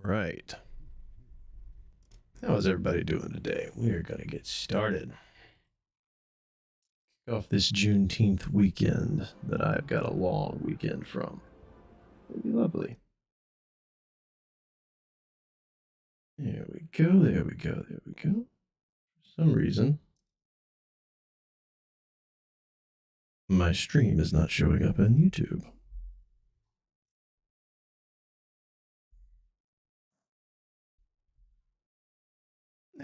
Right. How is everybody doing today? We are going to get started. Kick off this Juneteenth weekend that I've got a long weekend from. It'll be lovely. There we go, there we go, there we go. For some reason, my stream is not showing up on YouTube.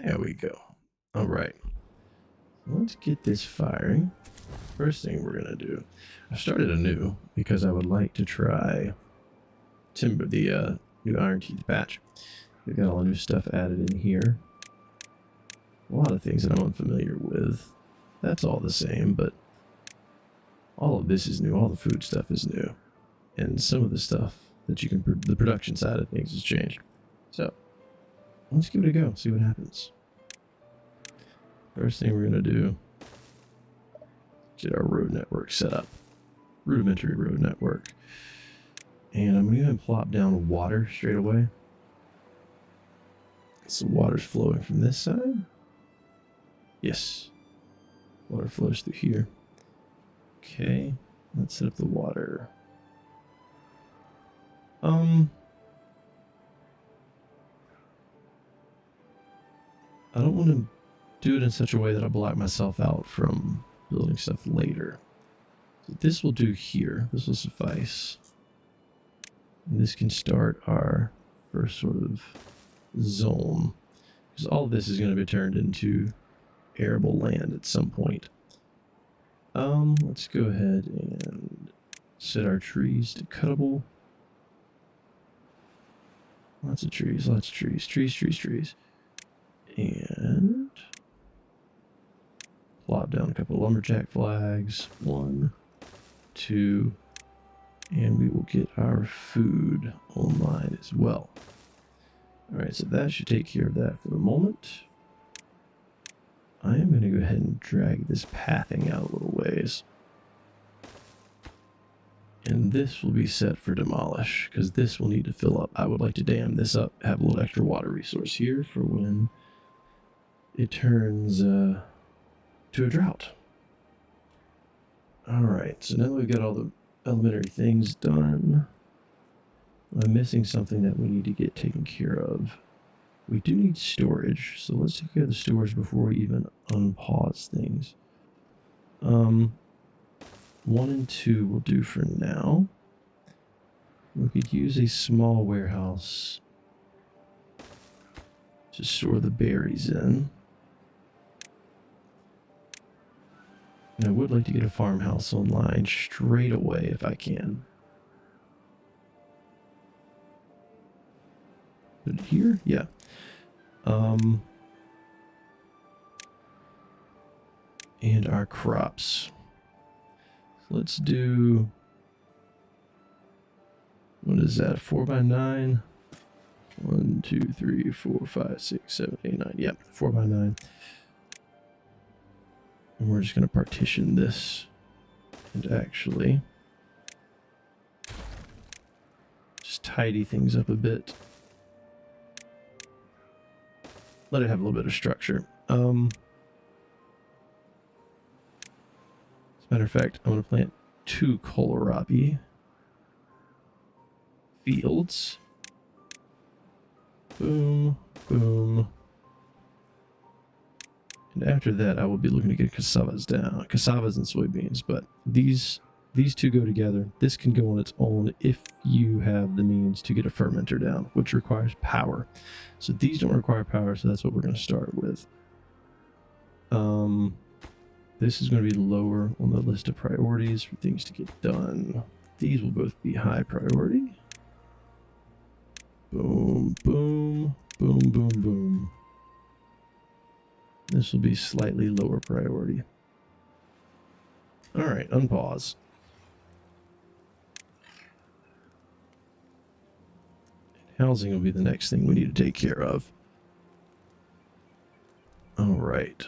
There we go. All right. Let's get this firing. First thing we're going to do, I started anew because I would like to try the new Iron Teeth patch. We've got all the new stuff added in here. A lot of things that I'm unfamiliar with. That's all the same, but all of this is new. All the food stuff is new. And some of the stuff that you can, the production side of things has changed. So, let's give it a go, see what happens. First thing we're going to do, get our road network set up. Rudimentary road network. And I'm going to even plop down water straight away. So water's flowing from this side. Yes. Water flows through here. Okay. Let's set up the water. I don't want to do it in such a way that I block myself out from building stuff later. So this will do here. This will suffice. And this can start our first sort of zone. Because all of this is going to be turned into arable land at some point. Let's go ahead and set our trees to cuttable. Lots of trees, lots of trees, trees. And plop down a couple of lumberjack flags. 1, 2, and we will get our food online as well. Alright, so that should take care of that for the moment. I am going to go ahead and drag this pathing out a little ways. And this will be set for demolish, because this will need to fill up. I would like to dam this up, have a little extra water resource here for when it turns to a drought. Alright, so now that we've got all the elementary things done, I'm missing something that we need to get taken care of. We do need storage, so let's take care of the storage before we even unpause things. 1 and 2 will do for now. We could use a small warehouse to store the berries in. And I would like to get a farmhouse online straight away if I can. Put it here? Yeah. And our crops. So let's do, what is that, 4x9? 1, 2, 3, 4, 5, 6, 7, 8, 9. Yep, 4x9. And we're just going to partition this and actually just tidy things up a bit. Let it have a little bit of structure. As a matter of fact, I'm going to plant 2 kohlrabi fields. Boom, boom. And after that, I will be looking to get cassavas and soybeans. But these 2 go together. This can go on its own if you have the means to get a fermenter down, which requires power. So these don't require power, so that's what we're going to start with. This is going to be lower on the list of priorities for things to get done. These will both be high priority. Boom, boom, boom, boom, boom. This will be slightly lower priority. Alright, unpause. Housing will be the next thing we need to take care of. Alright.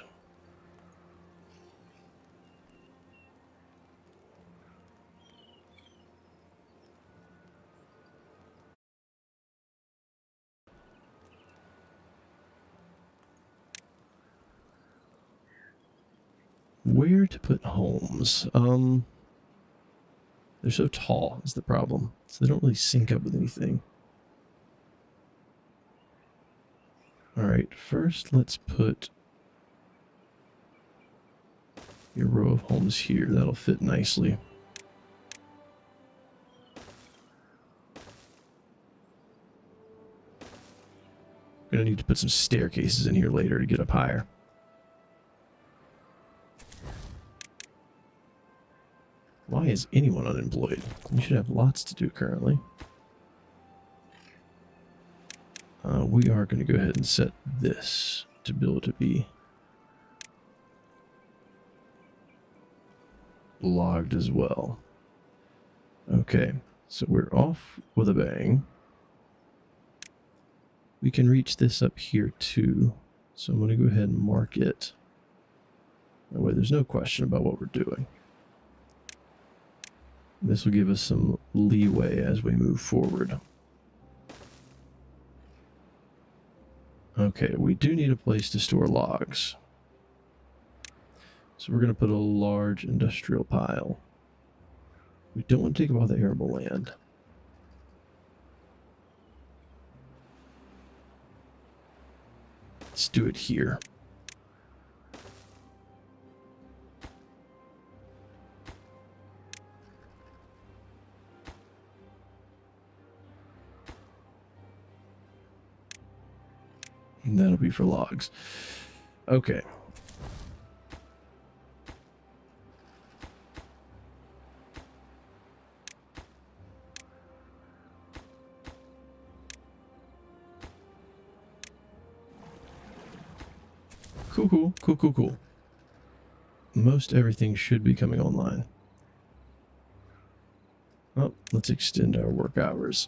where to put homes? They're so tall is the problem. So they don't really sync up with anything. Alright, first let's put your row of homes here. That'll fit nicely. Gonna need to put some staircases in here later to get up higher. Why is anyone unemployed? We should have lots to do currently. We are going to go ahead and set this to be able to be logged as well. Okay, so we're off with a bang. We can reach this up here too. So I'm going to go ahead and mark it. That way there's no question about what we're doing. This will give us some leeway as we move forward. Okay, we do need a place to store logs. So we're going to put a large industrial pile. We don't want to take up all the arable land. Let's do it here. And that'll be for logs. Okay. Cool. Most everything should be coming online. Oh, let's extend our work hours.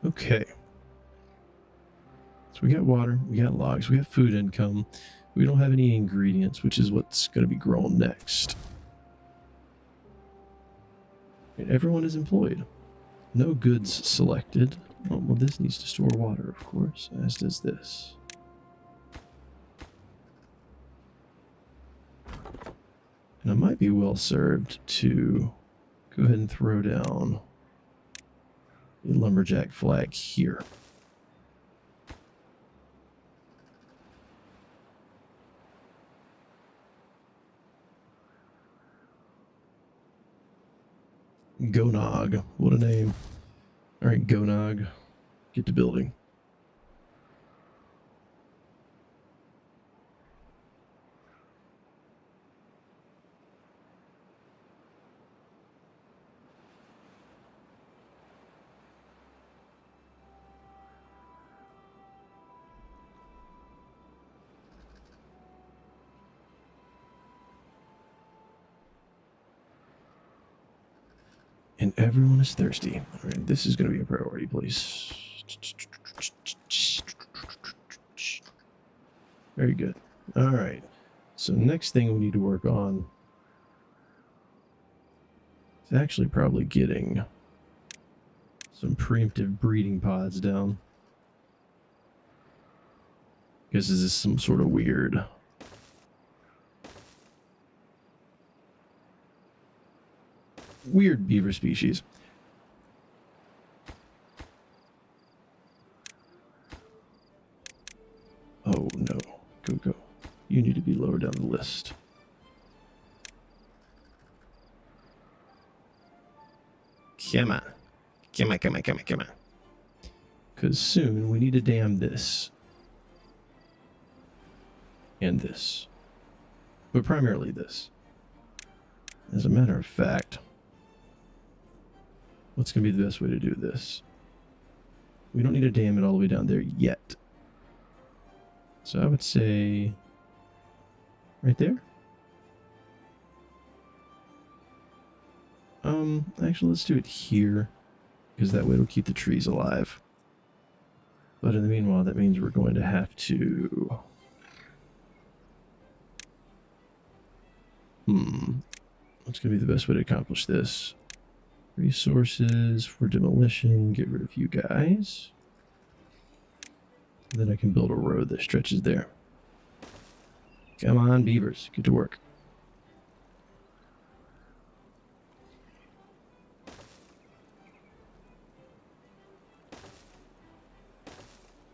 Okay. So we got water, we got logs, we have food income. We don't have any ingredients, which is what's going to be grown next. And everyone is employed. No goods selected. Oh, well, this needs to store water, of course, as does this. And I might be well served to go ahead and throw down a lumberjack flag here. Gonog. What a name. Alright, Gonog. Get to building. And everyone is thirsty. All right, this is going to be a priority, please. Very good. All right. So next thing we need to work on is actually probably getting some preemptive breeding pods down. Because this is some sort of weird beaver species. Oh no. Go. You need to be lower down the list. Come on. Because soon we need to dam this. And this. But primarily this. As a matter of fact, what's going to be the best way to do this? We don't need to dam it all the way down there yet. So I would say right there. Actually, let's do it here, because that way it'll keep the trees alive. But in the meanwhile, that means we're going to have to... what's going to be the best way to accomplish this? Resources for demolition. Get rid of you guys. And then I can build a road that stretches there. Come on, beavers. Get to work.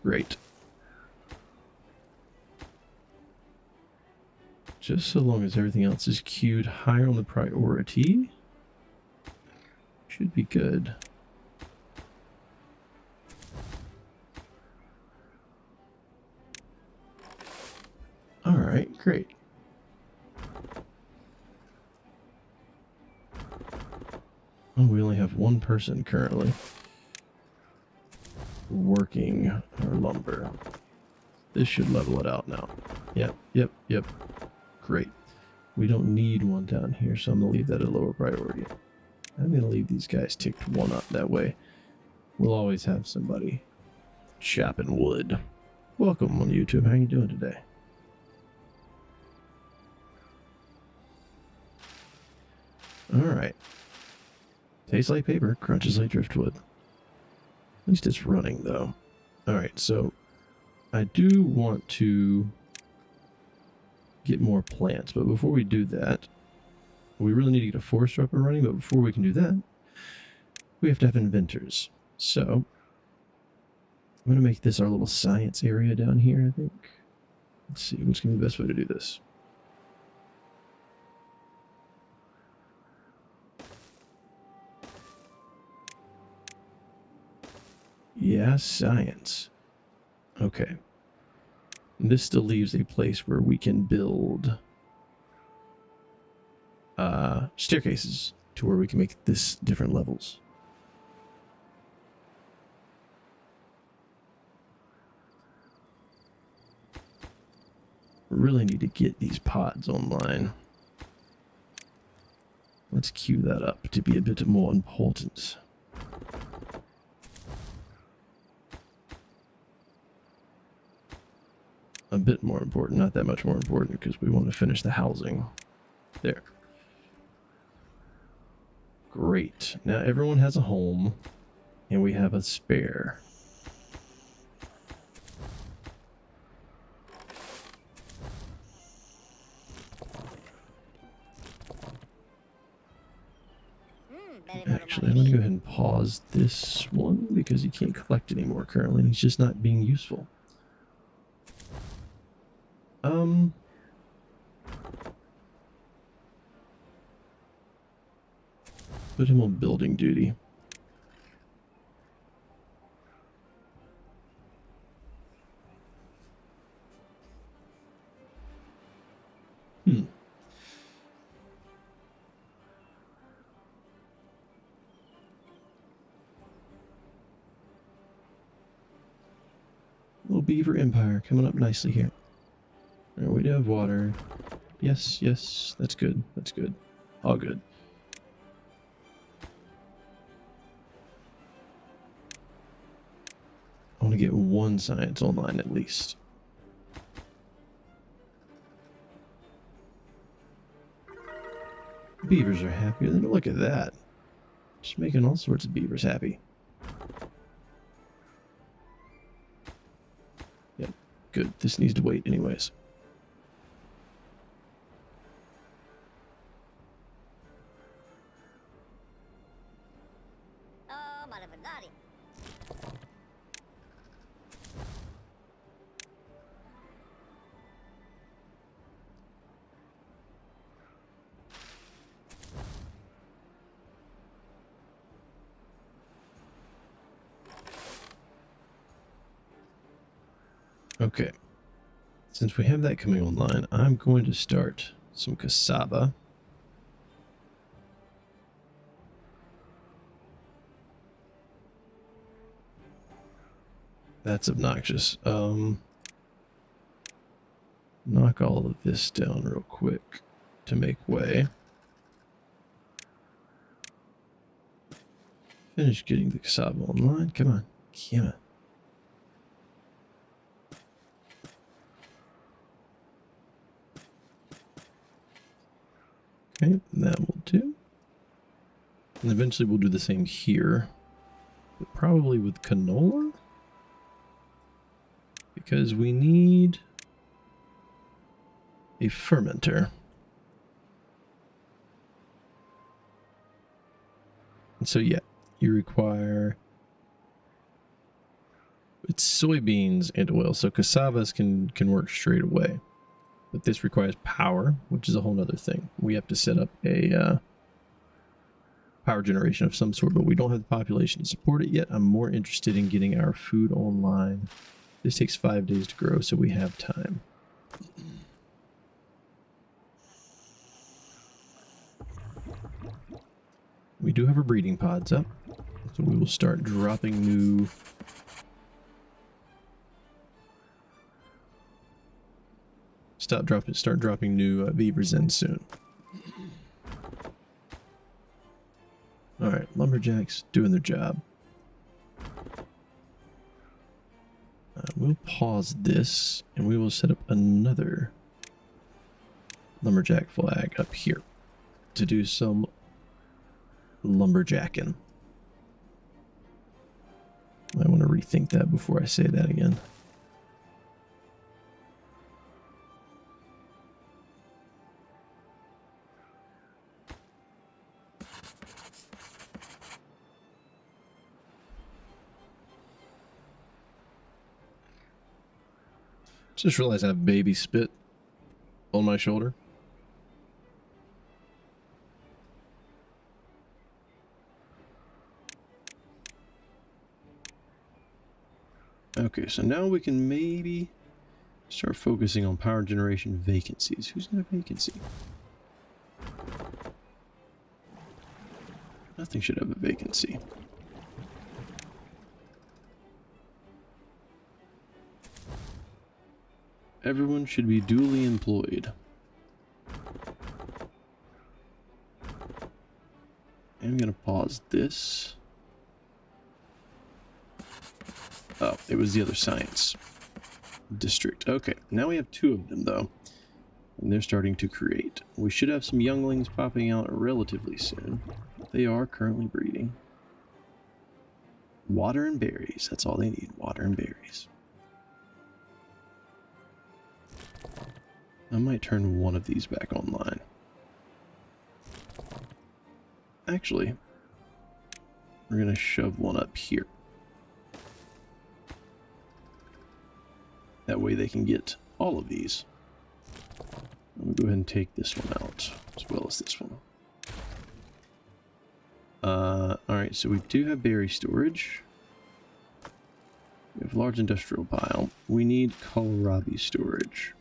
Great. Just so long as everything else is queued higher on the priority, should be good. All right, great. Oh, we only have one person currently working our lumber. This should level it out now. Yep. Great. We don't need one down here, so I'm going to leave that at lower priority. I'm going to leave these guys ticked one up. That way, we'll always have somebody chopping wood. Welcome on YouTube. How you doing today? Alright. Tastes like paper, crunches like driftwood. At least it's running, though. Alright, so I do want to get more plants, but before we do that, we really need to get a forester up and running, but before we can do that, we have to have inventors. So, I'm going to make this our little science area down here, I think. Let's see, what's going to be the best way to do this? Yeah, science. Okay. And this still leaves a place where we can build staircases to where we can make this different levels. We really need to get these pods online. Let's queue that up to be a bit more important. A bit more important, not that much more important, because we want to finish the housing. There. Great. Now everyone has a home, and we have a spare. Actually, I'm going to go ahead and pause this one, because he can't collect anymore currently, and he's just not being useful. Put him on building duty. Little beaver empire coming up nicely here. There, we do have water. Yes, that's good. That's good. All good. I want to get one science online at least. Beavers are happier than look at that. Just making all sorts of beavers happy. Yep, good. This needs to wait anyways. Okay, since we have that coming online, I'm going to start some cassava. That's obnoxious. Knock all of this down real quick to make way. Finish getting the cassava online. Come on, come on. Okay, that will do. And eventually we'll do the same here. But probably with canola? Because we need a fermenter. And so yeah, you require... It's soybeans and oil, so cassavas can work straight away. But this requires power, which is a whole nother thing. We have to set up a power generation of some sort, but we don't have the population to support it yet. I'm more interested in getting our food online. This takes 5 days to grow, so we have time. We do have our breeding pods up, so we will start dropping new... Start dropping new beavers in soon. Alright, lumberjacks doing their job. We'll pause this, and we will set up another lumberjack flag up here to do some lumberjacking. I want to rethink that before I say that again. Just realized I have baby spit on my shoulder. Okay, so now we can maybe start focusing on power generation vacancies. Who's got a vacancy? Nothing should have a vacancy. Everyone should be duly employed. I'm gonna pause this. Oh, it was the other science district. Okay, now we have 2 of them though, and they're starting to create. We should have some younglings popping out relatively soon. They are currently breeding. Water and berries, that's all they need, water and berries. I might turn one of these back online. Actually, we're going to shove one up here. That way they can get all of these. I'm going to go ahead and take this one out, as well as this one. Alright, so we do have berry storage. We have large industrial pile. We need kohlrabi storage.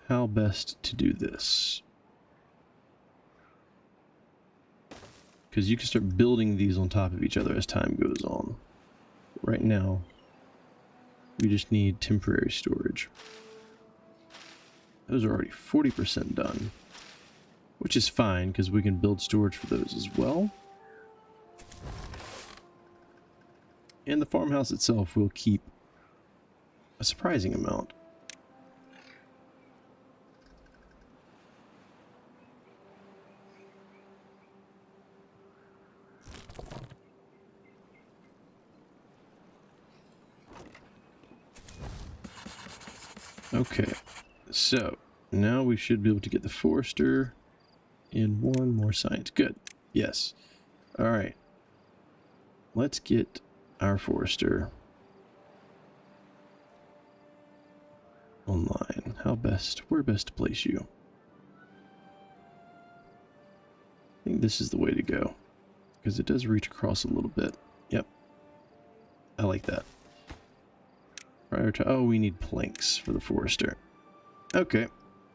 How best to do this? Because you can start building these on top of each other as time goes on. Right now, we just need temporary storage. Those are already 40% done, which is fine because we can build storage for those as well. And the farmhouse itself will keep a surprising amount. Okay, so now we should be able to get the forester and one more science. Good. Yes. All right. Let's get our forester online. Where best to place you? I think this is the way to go because it does reach across a little bit. Yep. I like that. Oh, we need planks for the forester. Okay.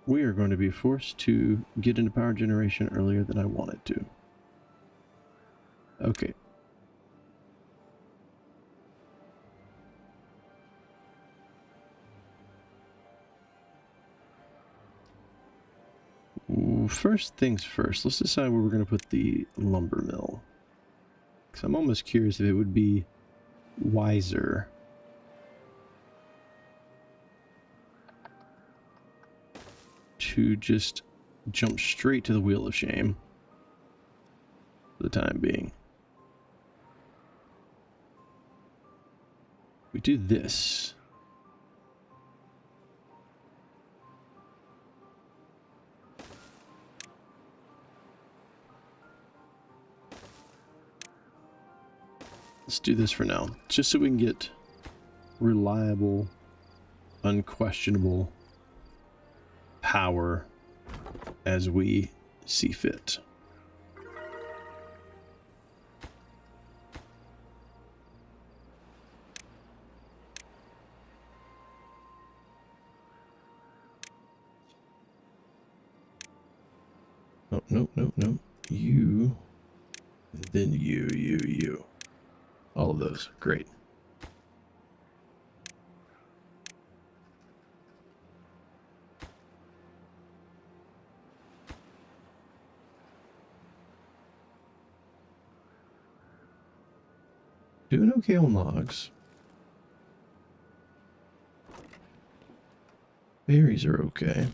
We are going to be forced to get into power generation earlier than I wanted to. Okay. First things first, let's decide where we're going to put the lumber mill. Because I'm almost curious if it would be wiser to just jump straight to the Wheel of Shame for the time being. We do this. Let's do this for now, just so we can get reliable, unquestionable power as we see fit. Oh, no, no, no. You, then you. All of those. Great. Doing okay on logs. Berries are okay.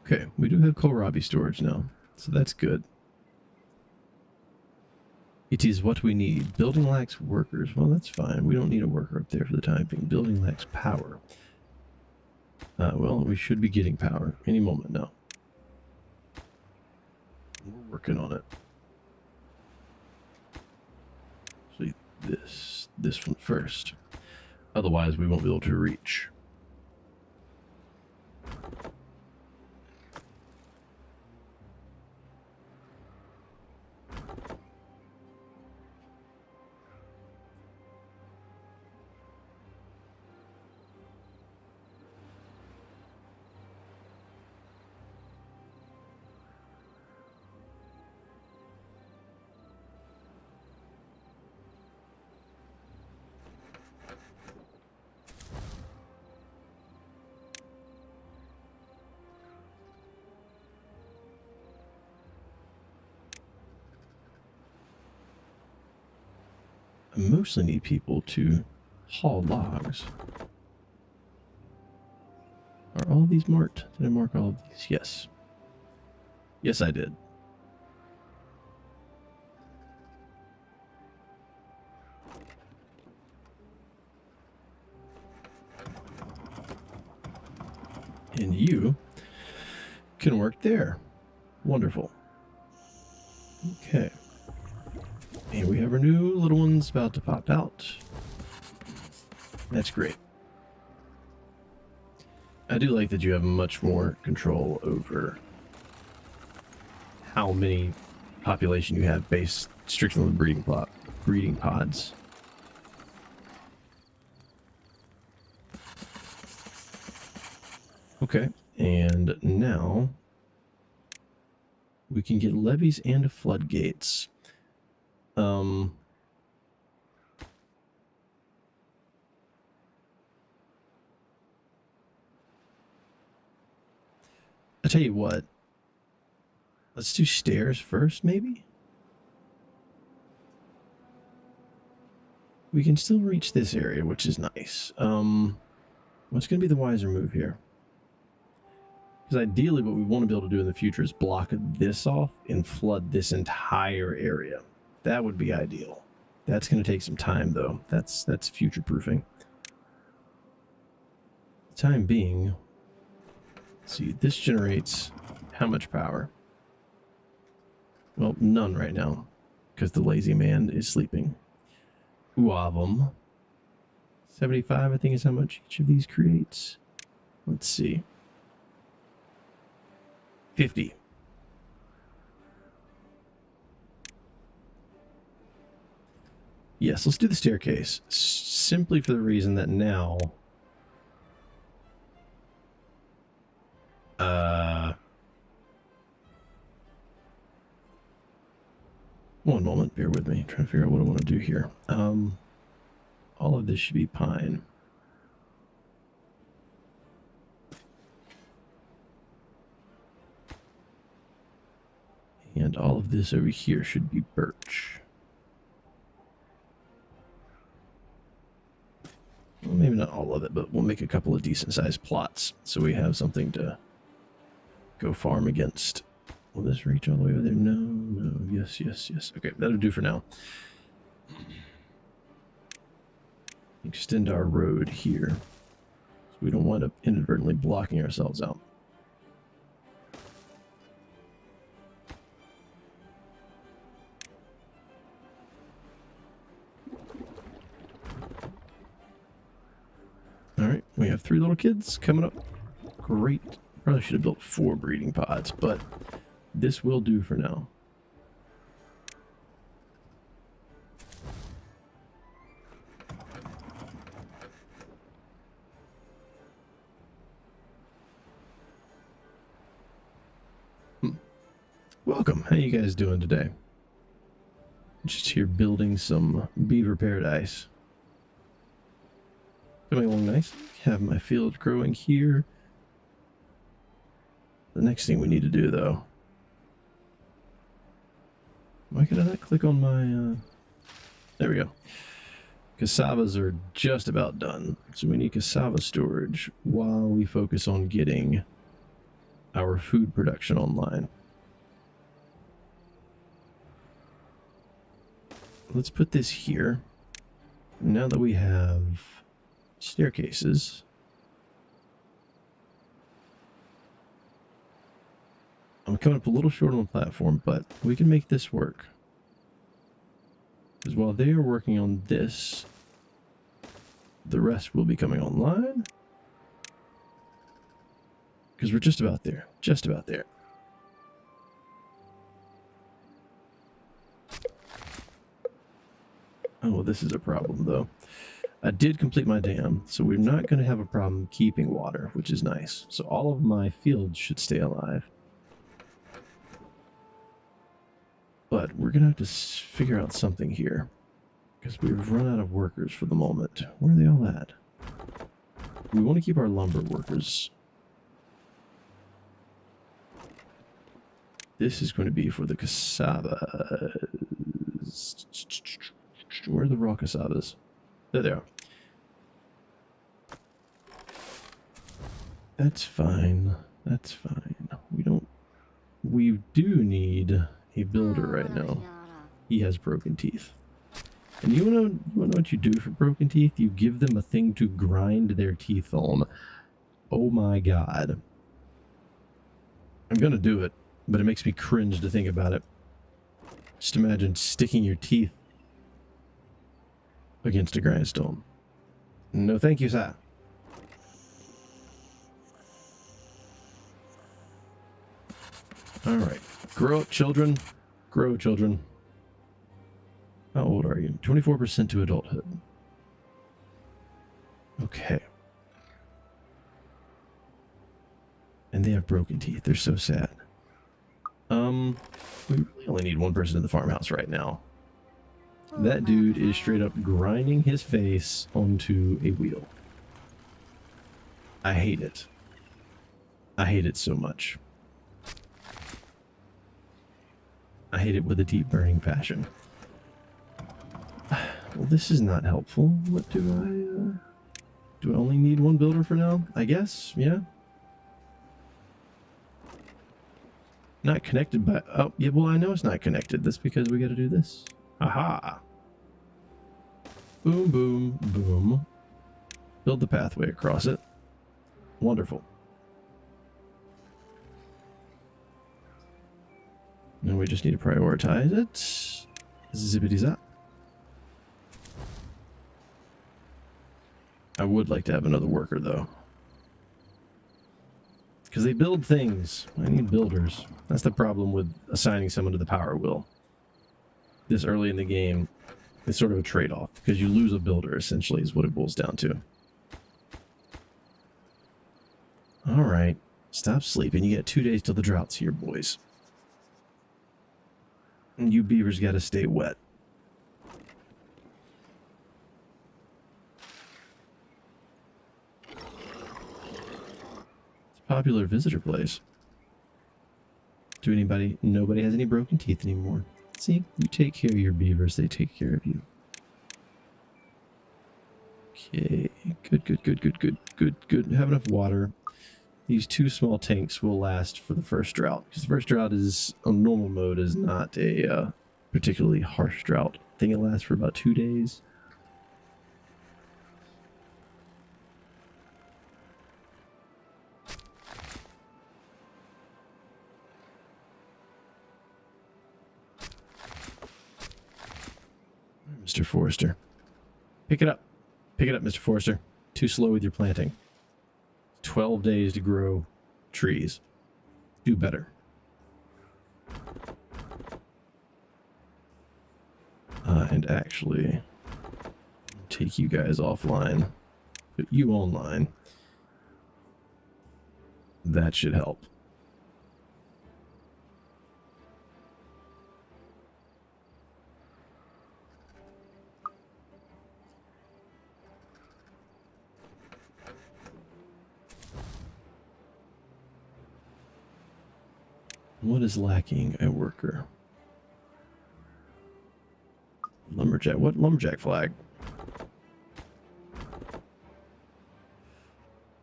Okay, we do have kohlrabi storage now, so that's good. It is what we need. Building lacks workers. Well, that's fine. We don't need a worker up there for the time being. Building lacks power. Well, we should be getting power any moment now. We're working on it. So this one first. Otherwise, we won't be able to reach. I mostly need people to haul logs. Are all of these marked? Did I mark all of these? Yes. Yes, I did. And you can work there. Wonderful. Okay. And we have our new little ones about to pop out. That's great. I do like that you have much more control over how many population you have based strictly on the breeding pods. Okay, and now we can get levees and floodgates. I'll tell you what. Let's do stairs first, maybe? We can still reach this area, which is nice. What's going to be the wiser move here? Because ideally what we want to be able to do in the future is block this off and flood this entire area. That would be ideal. That's going to take some time, though. That's future-proofing. The time being, let's see, this generates how much power? Well, none right now, because the lazy man is sleeping. Two of them. 75, I think, is how much each of these creates. Let's see. 50. Yes, let's do the staircase. Simply for the reason that now... One moment, bear with me. I'm trying to figure out what I want to do here. All of this should be pine. And all of this over here should be birch. Well, maybe not all of it, but we'll make a couple of decent-sized plots so we have something to go farm against. Will this reach all the way over there? No, no, yes, yes, yes. Okay, that'll do for now. Extend our road here so we don't wind up inadvertently blocking ourselves out. All right, we have 3 little kids coming up. Great. Probably should have built 4 breeding pods, but this will do for now. Welcome. How you guys doing today? Just here building some beaver paradise. Coming along nice. Have my field growing here. The next thing we need to do, though... Why could I not click on my... There we go. Cassavas are just about done. So we need cassava storage while we focus on getting our food production online. Let's put this here. Now that we have staircases, I'm coming up a little short on the platform, but we can make this work. Because while they are working on this, the rest will be coming online. Because we're just about there. Just about there. Oh, well, this is a problem, though. I did complete my dam, so we're not going to have a problem keeping water, which is nice. So all of my fields should stay alive. But we're going to have to figure out something here. Because we've run out of workers for the moment. Where are they all at? We want to keep our lumber workers. This is going to be for the cassavas. Where are the raw cassavas? There they are. That's fine. That's fine. We do need a builder right now. He has broken teeth. And you wanna know what you do for broken teeth? You give them a thing to grind their teeth on. Oh my god. I'm gonna do it, but it makes me cringe to think about it. Just imagine sticking your teeth against a grindstone. No thank you, sir. Alright. Grow up, children. Grow, children. How old are you? 24% to adulthood. Okay. And they have broken teeth. They're so sad. We really only need one person in the farmhouse right now. That dude is straight up grinding his face onto a wheel. I hate it. I hate it so much. I hate it with a deep burning passion. Well, this is not helpful. What do I only need one builder for now? I guess, yeah. Not connected by... Oh, yeah, well, I know it's not connected. That's because we got to do this. Aha! Boom, boom, boom. Build the pathway across it. Wonderful. And we just need to prioritize it. Zippity zap. I would like to have another worker, though. Because they build things. I need builders. That's the problem with assigning someone to the power wheel. This early in the game, it's sort of a trade-off. Because you lose a builder, essentially, is what it boils down to. Alright. Stop sleeping. You got 2 days till the drought's here, boys. And you beavers gotta stay wet. Popular visitor place. Nobody has any broken teeth anymore. See, you take care of your beavers, they take care of you. Okay, good. Have enough water. These 2 small tanks will last for the first drought. Because the first drought is, on normal mode, is not a particularly harsh drought. I think it lasts for about 2 days. Mr. Forrester. Pick it up. Pick it up, Mr. Forrester. Too slow with your planting. 12 days to grow trees. Do better. And actually, take you guys offline. Put you online. That should help. What is lacking? A worker. Lumberjack. What lumberjack flag?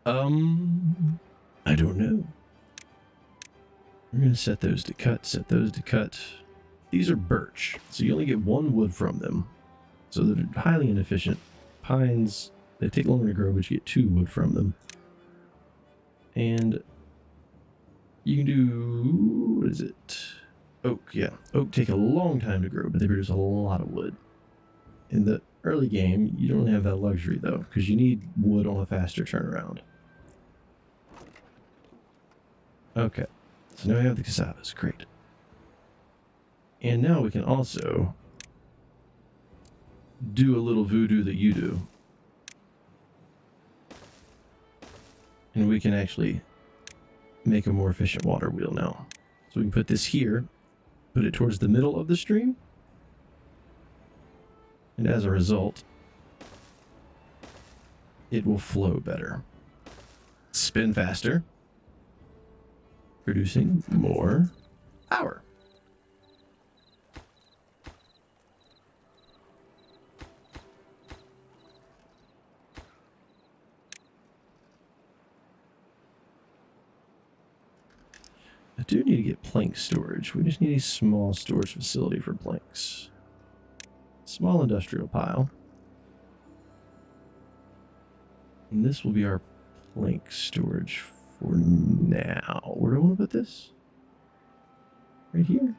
I don't know. We're going to set those to cut, These are birch, so you only get 1 wood from them. So they're highly inefficient. Pines, they take longer to grow, but you get 2 wood from them. And you can do, what is it? Oak, yeah. Oak take a long time to grow, but they produce a lot of wood. In the early game, you don't have that luxury, though, because you need wood on a faster turnaround. Okay, so now we have the cassavas. Great. And now we can also do a little voodoo that you do. And we can actually make a more efficient water wheel now. So we can put this here, put it towards the middle of the stream, and as a result, it will flow better. Spin faster, producing more power. I do need to get plank storage. We just need a small storage facility for planks. Small industrial pile. And this will be our plank storage for now. Where do I want to put this? Right here?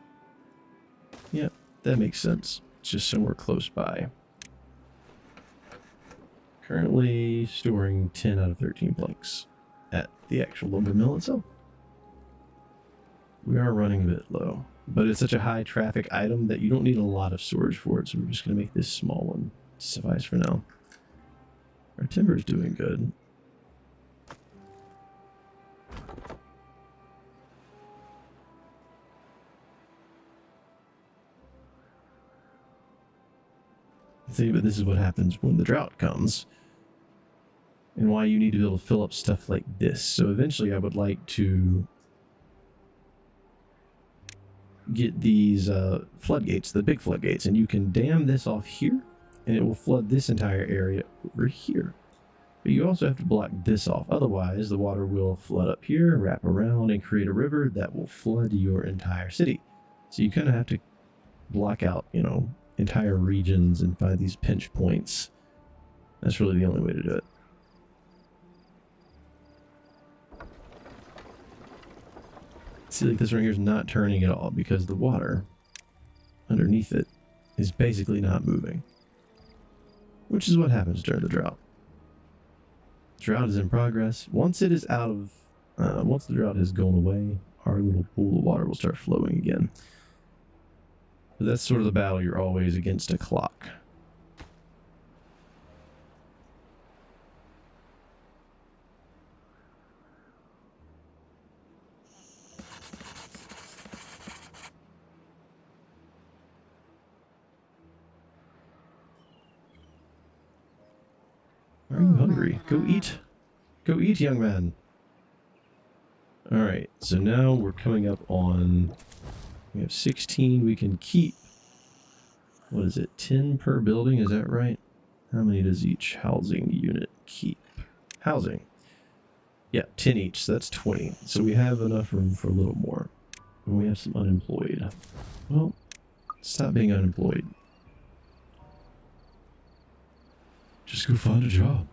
Yeah, that makes sense. It's just somewhere close by. Currently storing 10 out of 13 planks at the actual lumber mill itself. We are running a bit low, but it's such a high traffic item that you don't need a lot of storage for it, so we're just going to make this small one suffice for now. Our timber is doing good. See, but this is what happens when the drought comes, and why you need to be able to fill up stuff like this. So eventually I would like to get these floodgates, the big floodgates, and you can dam this off here and it will flood this entire area over here. But you also have to block this off, otherwise the water will flood up here, wrap around, and create a river that will flood your entire city. So you kind of have to block out, you know, entire regions and find these pinch points. That's really the only way to do it. See, like this right here is not turning at all because the water underneath it is basically not moving, which is what happens during the drought. Drought is in progress. Once it is out of, once the drought has gone away, our little pool of water will start flowing again. But that's sort of the battle. You're always against a clock. Are you hungry? Go eat. Go eat, young man. Alright, so now we're coming up on... We have 16 we can keep. What is it? 10 per building, is that right? How many does each housing unit keep? Housing. Yeah, 10 each, so that's 20. So we have enough room for a little more. And we have some unemployed. Well, stop being unemployed. Just go find a job.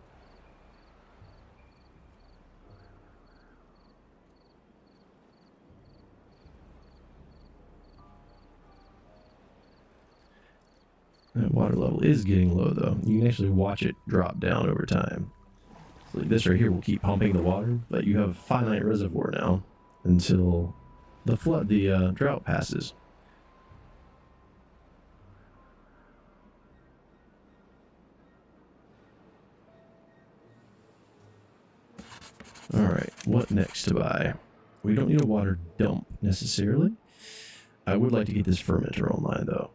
That water level is getting low, though. You can actually watch it drop down over time. So like this right here will keep pumping the water, but you have a finite reservoir now until the drought passes. Alright, what next to buy? We don't need a water dump, necessarily. I would like to get this fermenter online, though.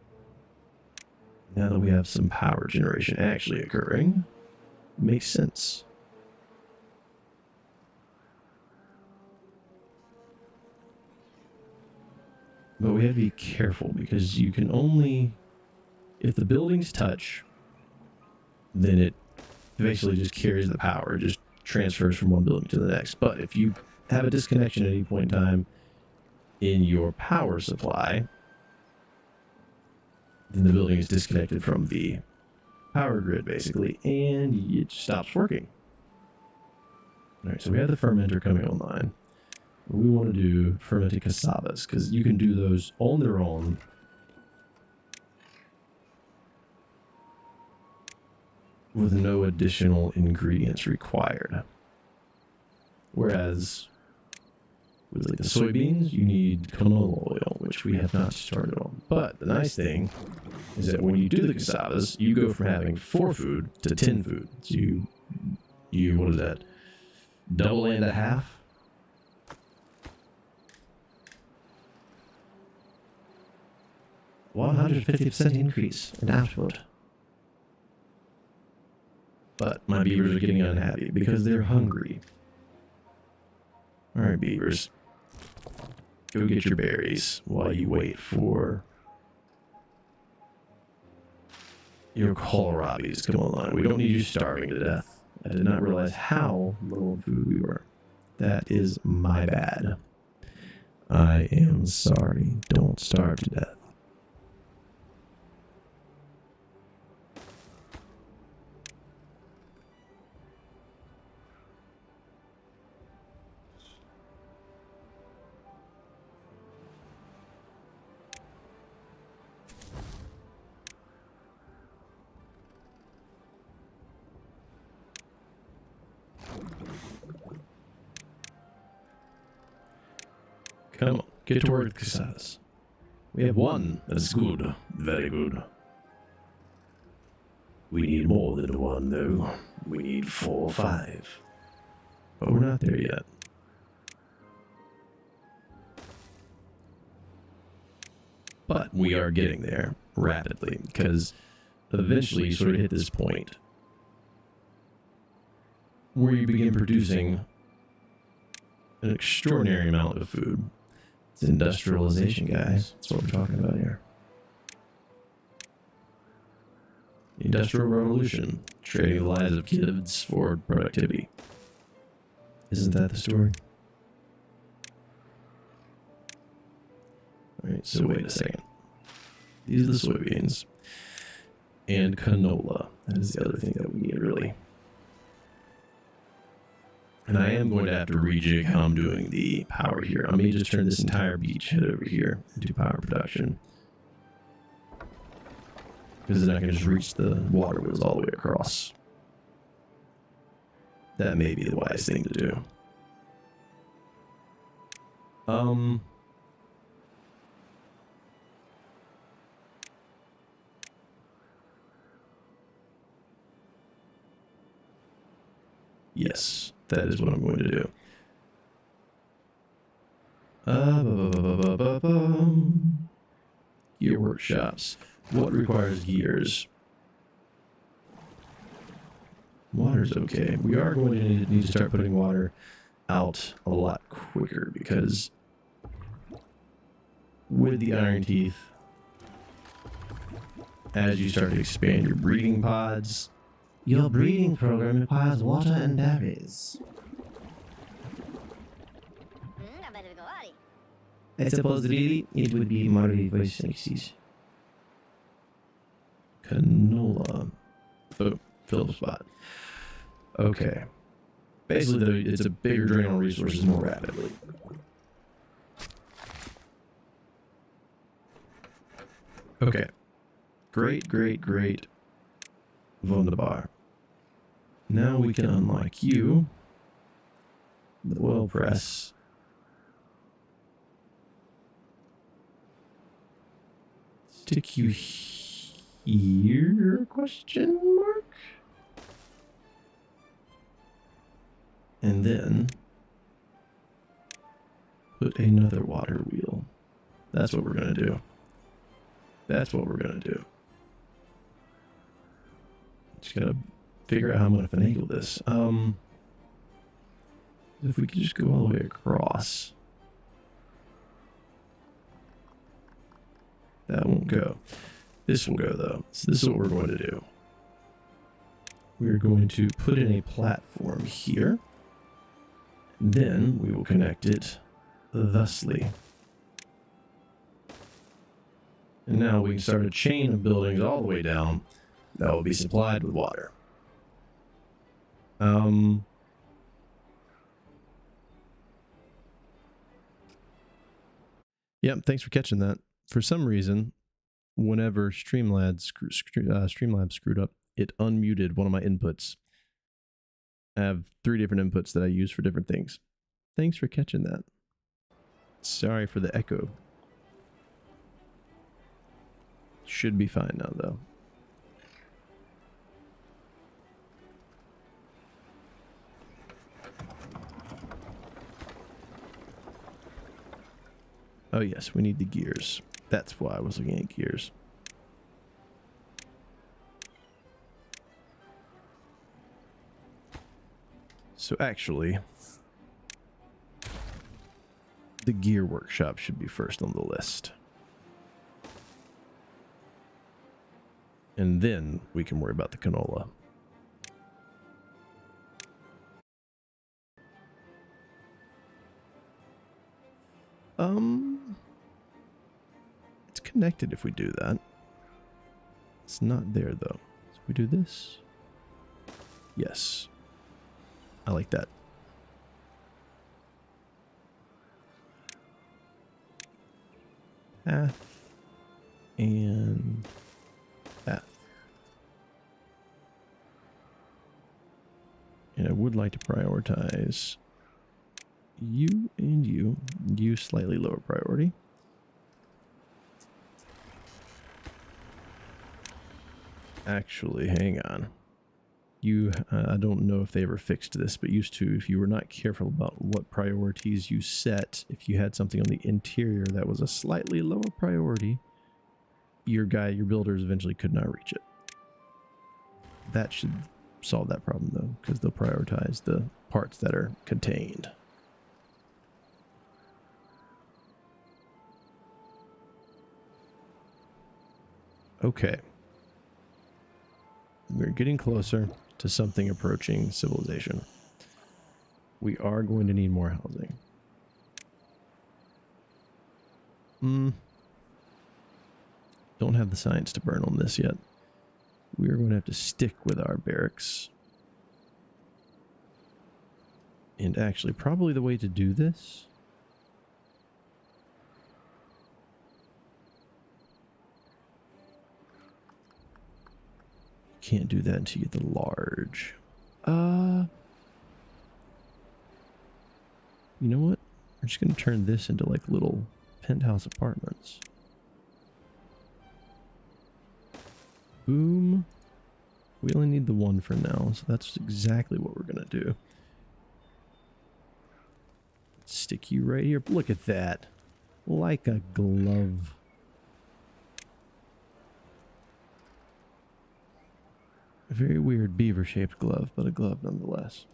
Now that we have some power generation actually occurring, makes sense. But we have to be careful, because you can only... If the buildings touch, then it basically just carries the power. It just transfers from one building to the next. But if you have a disconnection at any point in time in your power supply, then the building is disconnected from the power grid, basically, and it stops working. Alright, so we have the fermenter coming online. We want to do fermented cassavas, because you can do those on their own. With no additional ingredients required. Whereas with like the soybeans, you need canola oil, which we have not started on. But the nice thing is that when you do the cassavas, you go from having 4 food to 10 food. So you what is that? Double and a half? $150% increase in output. But my beavers are getting unhappy because they're hungry. Alright, beavers. Go get your berries while you wait for your kohlrabies to come online. We don't need you starving to death. I did not realize how low on food we were. That is my bad. I am sorry. Don't starve to death. Come on, get to work, cassavas. We have 1. That's good. Very good. We need more than 1, though. We need 4 or 5. But we're not there yet. But we are getting there rapidly, because eventually you sort of hit this point where you begin producing an extraordinary amount of food. It's industrialization, guys. That's what we're talking about here. The Industrial Revolution, trading the lives of kids for productivity. Isn't that the story? Alright, so wait a second. These are the soybeans. And canola. That is the other thing that we need, really. And I am going to have to rejig how I'm doing the power here. I may just turn this entire beachhead over here into power production. Because then I can just reach the water wheels all the way across. That may be the wise thing to do. Yes, that is what I'm going to do. Gear workshops. What requires gears? Water's okay. We are going to need to start putting water out a lot quicker because with the iron teeth, as you start to expand your breeding pods, your breeding program requires water and berries. I suppose really it would be more for sexes. Canola. Oh, fill the spot. Okay. Basically, though, it's a bigger drain on resources more rapidly. Okay. Great. Wunderbar. Now we can unlock you. The oil press. Stick you here? Question mark? And then put another water wheel. That's what we're gonna do. Just gotta figure out how I'm gonna finagle this. If we could just go all the way across. That won't go. This will go though. So this is what we're going to do. We're going to put in a platform here. Then we will connect it thusly. And now we can start a chain of buildings all the way down that will be supplied with water. Yep, thanks for catching that. For some reason, whenever Streamlabs screwed up, it unmuted one of my inputs. I have 3 different inputs that I use for different things. Thanks for catching that. Sorry for the echo. Should be fine now, though. Oh yes, we need the gears. That's why I was looking at gears. So actually, the gear workshop should be first on the list. And then we can worry about the canola. It's connected if we do that. It's not there though. So we do this. Yes. I like that. Path and path. And I would like to prioritize you and you. You slightly lower priority. Actually, hang on. You, I don't know if they ever fixed this, but used to, if you were not careful about what priorities you set, if you had something on the interior that was a slightly lower priority, your builders eventually could not reach it. That should solve that problem though, because they'll prioritize the parts that are contained. Okay. We're getting closer to something approaching civilization. We are going to need more housing. Don't have the science to burn on this yet. We are going to have to stick with our barracks. And actually, probably the way to do this... Can't do that until you get the large. You know what? We're just going to turn this into like little penthouse apartments. Boom. We only need the one for now, so that's exactly what we're going to do. Stick you right here. Look at that. Like a glove. A very weird beaver-shaped glove, but a glove nonetheless.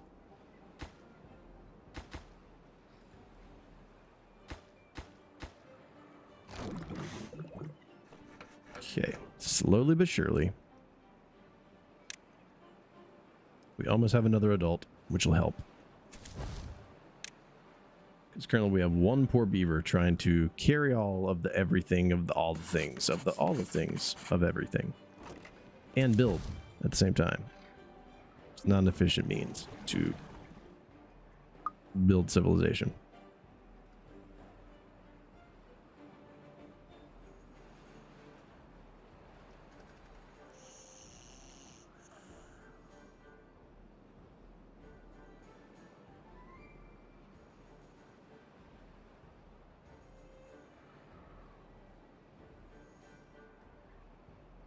Okay, slowly but surely. We almost have another adult, which will help. Because currently we have one poor beaver trying to carry all of the everything of the all the things of the all the things of everything. And build at the same time. It's not an efficient means to build civilization.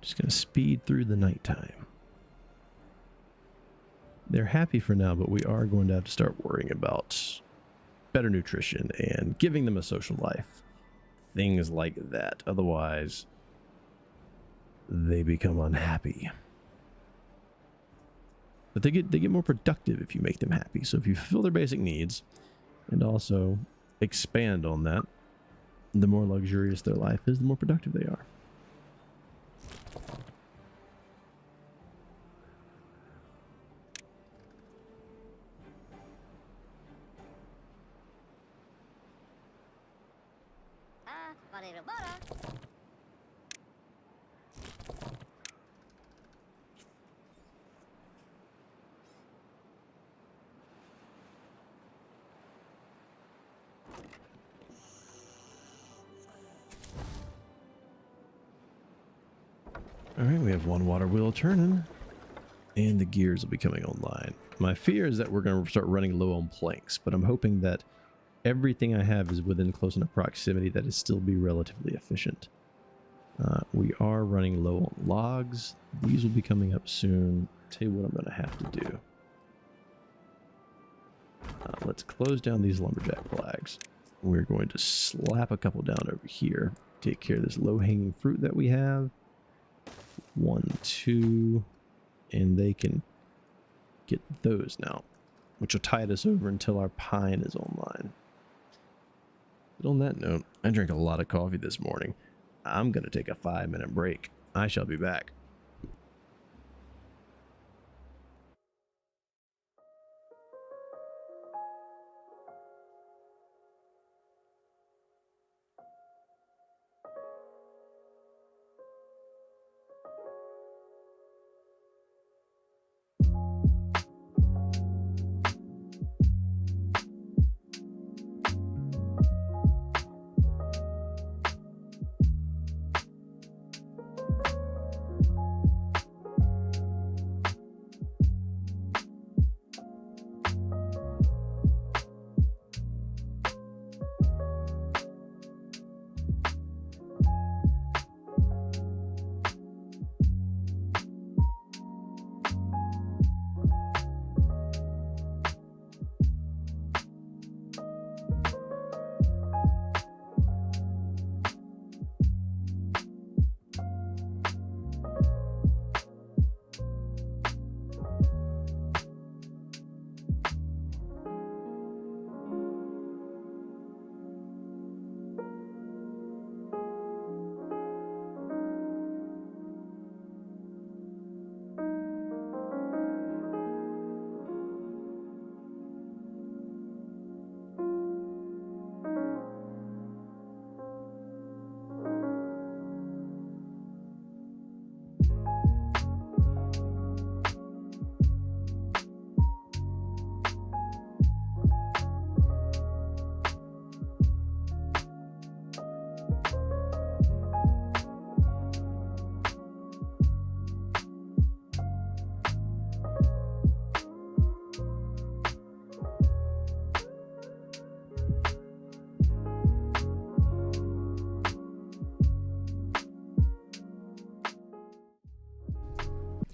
Just going to speed through the nighttime. They're happy for now, but we are going to have to start worrying about better nutrition and giving them a social life. Things like that. Otherwise, they become unhappy. But they get more productive if you make them happy. So if you fulfill their basic needs and also expand on that, the more luxurious their life is, the more productive they are. Alright, we have one water wheel turning, and the gears will be coming online. My fear is that we're going to start running low on planks, but I'm hoping that everything I have is within close enough proximity that it still be relatively efficient. We are running low on logs. These will be coming up soon. Tell you what I'm going to have to do. Let's close down these lumberjack flags. We're going to slap a couple down over here. Take care of this low-hanging fruit that we have. 1, 2, and they can get those now, which will tide us over until our pine is online. But on that note, I drank a lot of coffee this morning. I'm going to take a 5-minute break. I shall be back.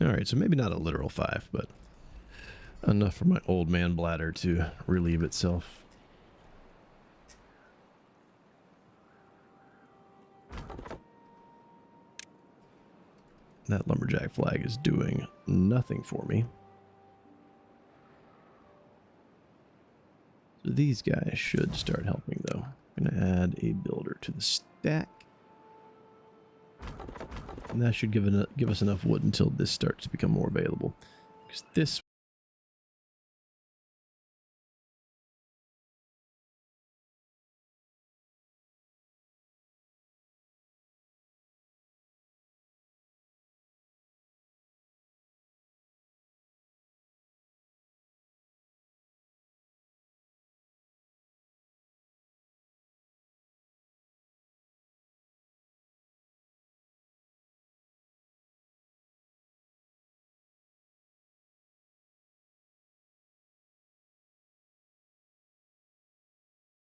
Alright, so maybe not a literal 5, but enough for my old man bladder to relieve itself. That lumberjack flag is doing nothing for me. So these guys should start helping, though. I'm going to add a builder to the stack. And that should give us enough wood until this starts to become more available. Because this